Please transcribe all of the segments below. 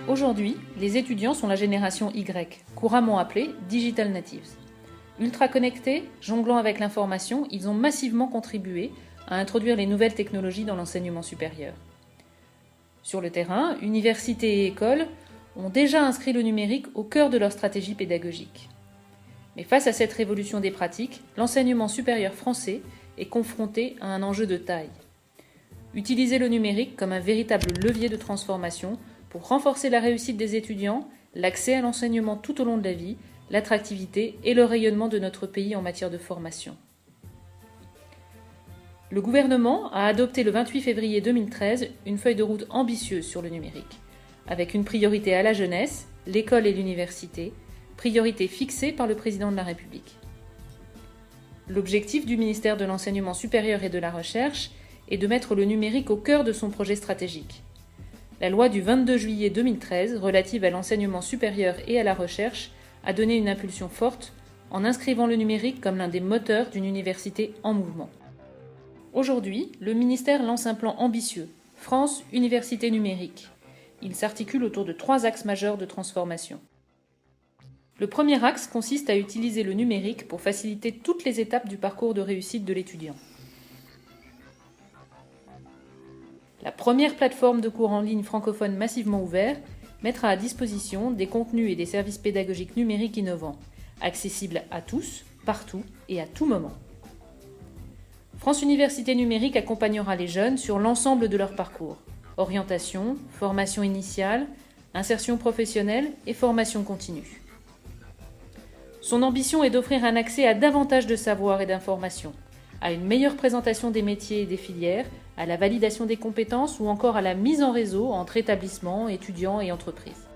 Aujourd'hui, les étudiants sont la génération Y, couramment appelée Digital Natives. Ultra connectés, jonglant avec l'information, ils ont massivement contribué à introduire les nouvelles technologies dans l'enseignement supérieur. Sur le terrain, universités et écoles ont déjà inscrit le numérique au cœur de leur stratégie pédagogique. Mais face à cette révolution des pratiques, l'enseignement supérieur français est confronté à un enjeu de taille. Utiliser le numérique comme un véritable levier de transformation pour renforcer la réussite des étudiants, l'accès à l'enseignement tout au long de la vie, l'attractivité et le rayonnement de notre pays en matière de formation. Le gouvernement a adopté le 28 février 2013 une feuille de route ambitieuse sur le numérique, avec une priorité à la jeunesse, l'école et l'université, priorité fixée par le président de la République. L'objectif du ministère de l'Enseignement supérieur et de la Recherche est de mettre le numérique au cœur de son projet stratégique. La loi du 22 juillet 2013 relative à l'enseignement supérieur et à la recherche a donné une impulsion forte en inscrivant le numérique comme l'un des moteurs d'une université en mouvement. Aujourd'hui, le ministère lance un plan ambitieux, France Université Numérique. Il s'articule autour de 3 axes majeurs de transformation. Le premier axe consiste à utiliser le numérique pour faciliter toutes les étapes du parcours de réussite de l'étudiant. La première plateforme de cours en ligne francophone massivement ouvert mettra à disposition des contenus et des services pédagogiques numériques innovants, accessibles à tous, partout et à tout moment. France Université Numérique accompagnera les jeunes sur l'ensemble de leur parcours, orientation, formation initiale, insertion professionnelle et formation continue. Son ambition est d'offrir un accès à davantage de savoir et d'informations, à une meilleure présentation des métiers et des filières, à la validation des compétences ou encore à la mise en réseau entre établissements, étudiants et entreprises.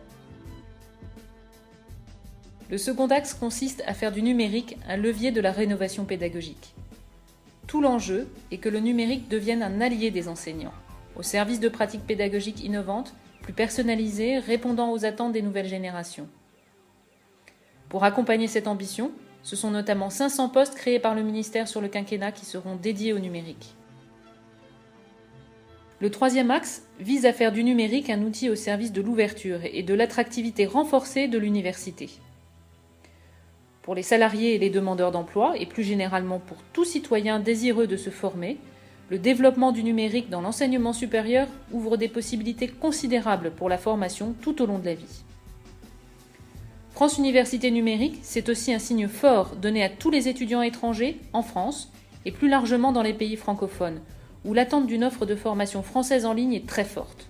Le second axe consiste à faire du numérique un levier de la rénovation pédagogique. Tout l'enjeu est que le numérique devienne un allié des enseignants, au service de pratiques pédagogiques innovantes, plus personnalisées, répondant aux attentes des nouvelles générations. Pour accompagner cette ambition, ce sont notamment 500 postes créés par le ministère sur le quinquennat qui seront dédiés au numérique. Le troisième axe vise à faire du numérique un outil au service de l'ouverture et de l'attractivité renforcée de l'université. Pour les salariés et les demandeurs d'emploi, et plus généralement pour tout citoyen désireux de se former, le développement du numérique dans l'enseignement supérieur ouvre des possibilités considérables pour la formation tout au long de la vie. France Université Numérique, c'est aussi un signe fort donné à tous les étudiants étrangers en France et plus largement dans les pays francophones, où l'attente d'une offre de formation française en ligne est très forte.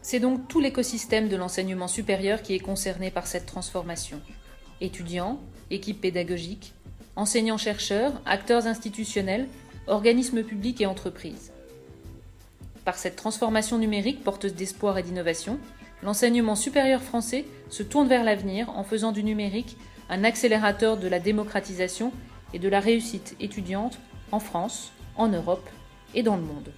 C'est donc tout l'écosystème de l'enseignement supérieur qui est concerné par cette transformation. Étudiants, équipes pédagogiques, enseignants-chercheurs, acteurs institutionnels, organismes publics et entreprises. Par cette transformation numérique porteuse d'espoir et d'innovation, l'enseignement supérieur français se tourne vers l'avenir en faisant du numérique un accélérateur de la démocratisation et de la réussite étudiante en France, en Europe et dans le monde.